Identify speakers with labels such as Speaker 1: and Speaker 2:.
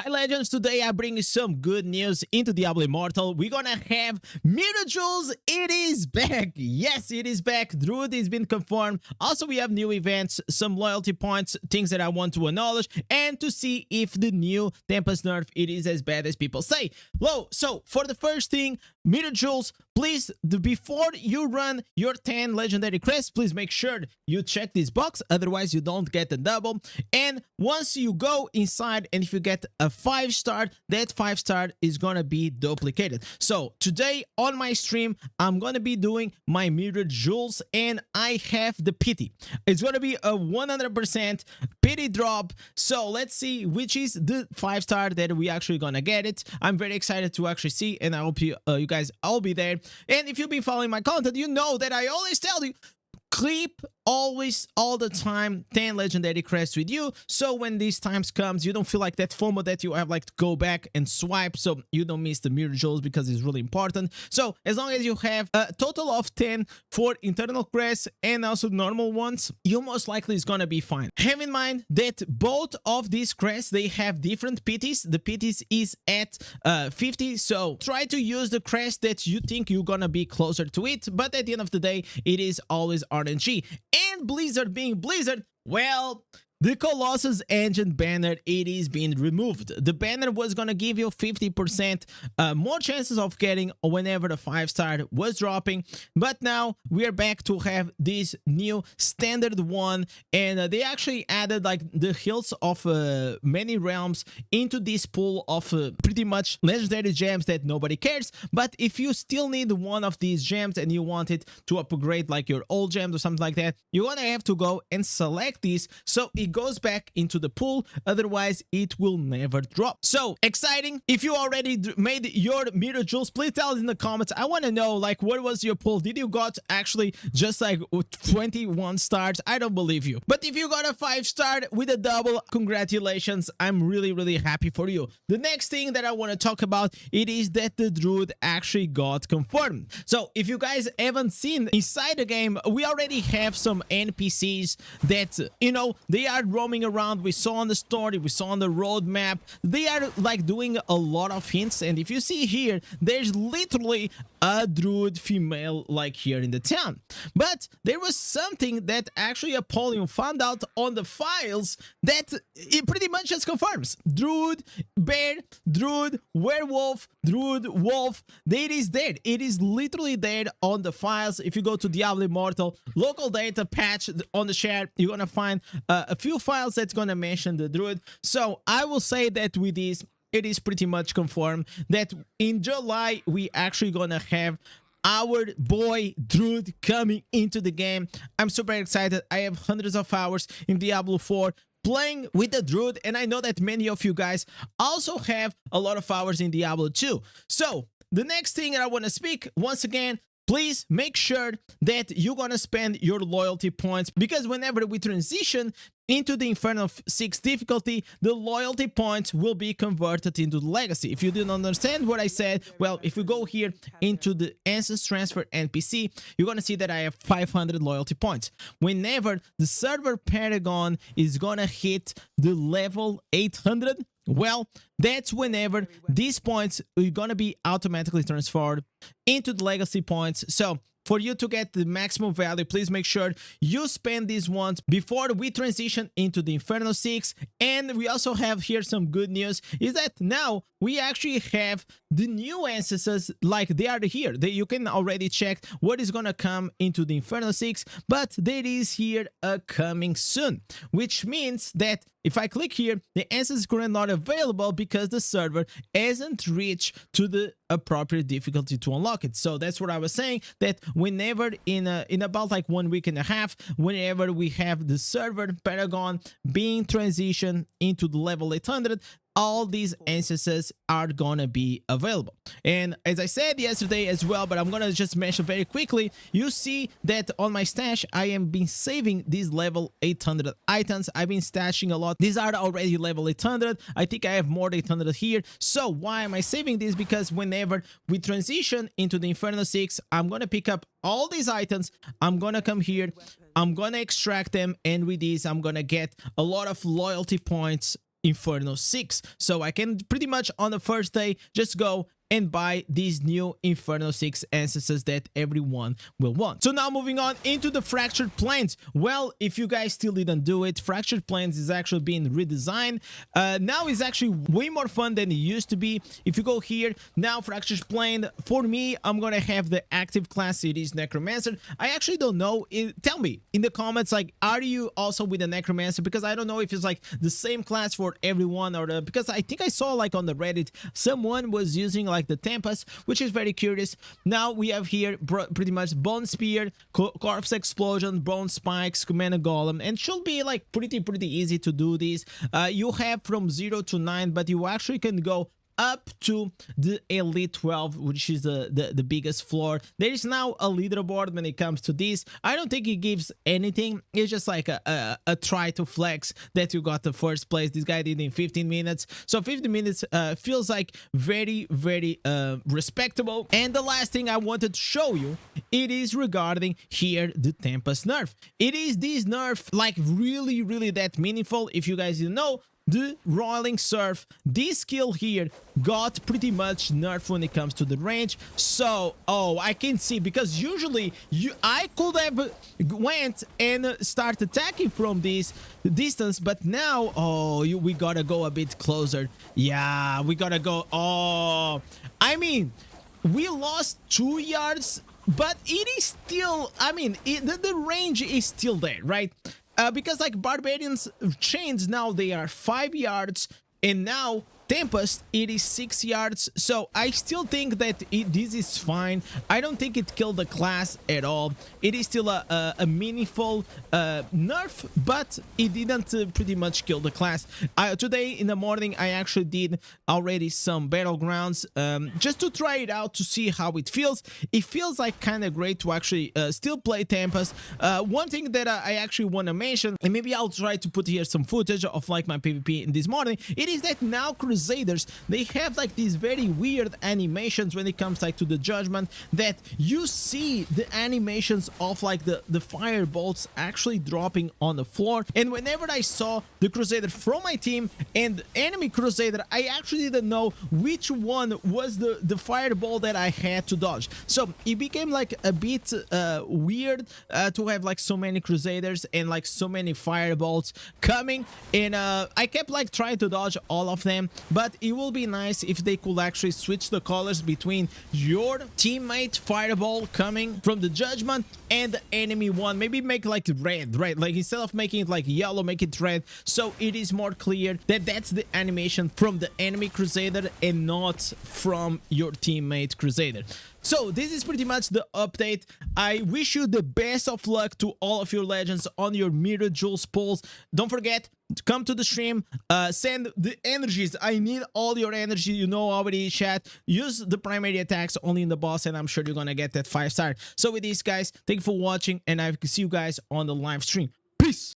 Speaker 1: Hi legends, today I bring you some good news into Diablo Immortal. We're gonna have Mirror Jewels, it is back. Yes, it is back. Druid has been confirmed. Also, we have new events, some loyalty points, things that I want to acknowledge, and to see if the new Tempest Nerf, it is as bad as people say. Whoa, so for the first thing, Mirror Jewels, please, before you run your 10 legendary crests, please make sure you check this box, otherwise you don't get the double. And once you go inside and if you get a 5-star, that 5-star is gonna be duplicated. So today on my stream, I'm gonna be doing my Mirror Jewels and I have the pity. It's gonna be a 100% pity drop. So let's see which is the 5-star that we actually gonna get it. I'm very excited to actually see, and I hope you guys all be there. And if you've been following my content, you know that I always tell you, keep always all the time 10 legendary crests with you, so when these times comes you don't feel like that FOMO that you have like to go back and swipe, so you don't miss the Mirror Jewels because it's really important. So as long as you have a total of 10 for internal crests and also normal ones, you most likely is gonna be fine. Have in mind that both of these crests, they have different pities. The pities is at 50, so try to use the crest that you think you're gonna be closer to it, but at the end of the day it is always RNG. And Blizzard being Blizzard, well, the Colossus engine banner, it is being removed. The banner was gonna give you 50% more chances of getting whenever the 5-star was dropping, but now we are back to have this new standard one, and they actually added like the hills of many realms into this pool of pretty much legendary gems that nobody cares. But if you still need one of these gems and you want it to upgrade like your old gems or something like that, you're gonna have to go and select this so it goes back into the pool, otherwise it will never drop. So exciting. If you already made your Mirror Jewels, please tell us in the comments. I want to know, like, what was your pool? Did you got actually just like 21 stars? I don't believe you. But if you got a 5-star with a double, congratulations. I'm really happy for you. The next thing that I want to talk about, it is that the Druid actually got confirmed. So if you guys haven't seen inside the game, we already have some NPCs that, you know, they are roaming around. We saw on the story, we saw on the roadmap, they are like doing a lot of hints. And if you see here, there's literally a Druid female like here in the town. But there was something that actually Apollyon found out on the files that it pretty much just confirms. Druid bear, Druid werewolf, Druid wolf, it is there. It is literally there on the files. If you go to Diablo Immortal local data patch on the share, you're gonna find a few files that's gonna mention the Druid. So I will say that with this, it is pretty much confirmed that in July we actually gonna have our boy Druid coming into the game. I'm super excited. I have hundreds of hours in Diablo 4 playing with the Druid, and I know that many of you guys also have a lot of hours in Diablo 2. So the next thing that I want to speak, once again, please make sure that you're gonna spend your loyalty points, because whenever we transition into the Inferno 6 difficulty, the loyalty points will be converted into the legacy. If you didn't understand what I said, well, if we go here into the Essence Transfer NPC, you're gonna see that I have 500 loyalty points. Whenever the server Paragon is gonna hit the level 800, well, that's whenever these points are gonna be automatically transferred into the legacy points. So for you to get the maximum value, please make sure you spend these ones before we transition into the Inferno 6. And we also have here some good news, is that now we actually have the new ancestors, like they are here. You can already check what is gonna come into the Inferno 6, but there is here a coming soon, which means that if I click here, the ancestors is currently not available because the server hasn't reached to the appropriate difficulty to unlock it. So that's what I was saying, that whenever in about like 1 week and a half, whenever we have the server Paragon being transitioned into the level 800, all these ancestors are gonna be available. And as I said yesterday as well, but I'm gonna just mention very quickly, you see that on my stash I am been saving these level 800 items. I've been stashing a lot. These are already level 800. I think I have more than 800 here. So why am I saving this? Because whenever we transition into the Inferno 6, I'm gonna pick up all these items, I'm gonna come here, I'm gonna extract them, and with these I'm gonna get a lot of loyalty points Inferno 6. So I can pretty much on the first day just go and buy these new Inferno 6 ancestors that everyone will want. So now moving on into the Fractured Plains. Well, if you guys still didn't do it, Fractured Plains is actually being redesigned. Now it's actually way more fun than it used to be. If you go here, now Fractured Plains, for me, I'm gonna have the active class, it is Necromancer. I actually don't know, tell me in the comments, like, are you also with the Necromancer? Because I don't know if it's like the same class for everyone, or because I think I saw like on the Reddit, someone was using like the Tempest, which is very curious. Now we have here pretty much Bone Spear, Corpse Explosion, Bone Spikes, Command Golem, and should be like pretty easy to do these. You have from 0 to 9, but you actually can go up to the Elite 12, which is the biggest floor. There is now a leaderboard when it comes to this. I don't think it gives anything. It's just like a try to flex that you got the first place. This guy did in 15 minutes. So 15 minutes feels like very respectable. And the last thing I wanted to show you, it is regarding here the Tempest Nerf. It is this nerf like really that meaningful. If you guys didn't know, the Rolling Surf, this skill here got pretty much nerfed when it comes to the range. So I can see, because usually I could have went and start attacking from this distance, but now we gotta go a bit closer. Yeah, we gotta go. I mean, we lost 2 yards, but it is still, I mean, the range is still there, right? Because like Barbarians chains now, they are 5 yards, and now Tempest, it is 6 yards. So I still think that this is fine. I don't think it killed the class at all. It is still a meaningful nerf, but it didn't pretty much kill the class. Today in the morning, I actually did already some battlegrounds just to try it out, to see how it feels. It feels like kind of great to actually still play Tempest. One thing that I actually want to mention, and maybe I'll try to put here some footage of like my PvP in this morning, it is that now Crusaders, they have like these very weird animations when it comes like to the judgment, that you see the animations of like the fire bolts actually dropping on the floor. And whenever I saw the Crusader from my team and enemy Crusader, I actually didn't know which one was the fireball that I had to dodge. So it became like a bit weird to have like so many Crusaders and like so many fireballs coming, and I kept like trying to dodge all of them. But it will be nice if they could actually switch the colors between your teammate fireball coming from the judgment and the enemy one. Maybe make like red, right? Like instead of making it like yellow, make it red, so it is more clear that that's the animation from the enemy Crusader and not from your teammate Crusader. So this is pretty much the update. I wish you the best of luck to all of your legends on your Mirror Jewels pulls. Don't forget to come to the stream, send the energies. I need all your energy, you know already, chat. Use the primary attacks only in the boss, and I'm sure you're gonna get that 5-star. So with this, guys, thank you for watching, and I will see you guys on the live stream.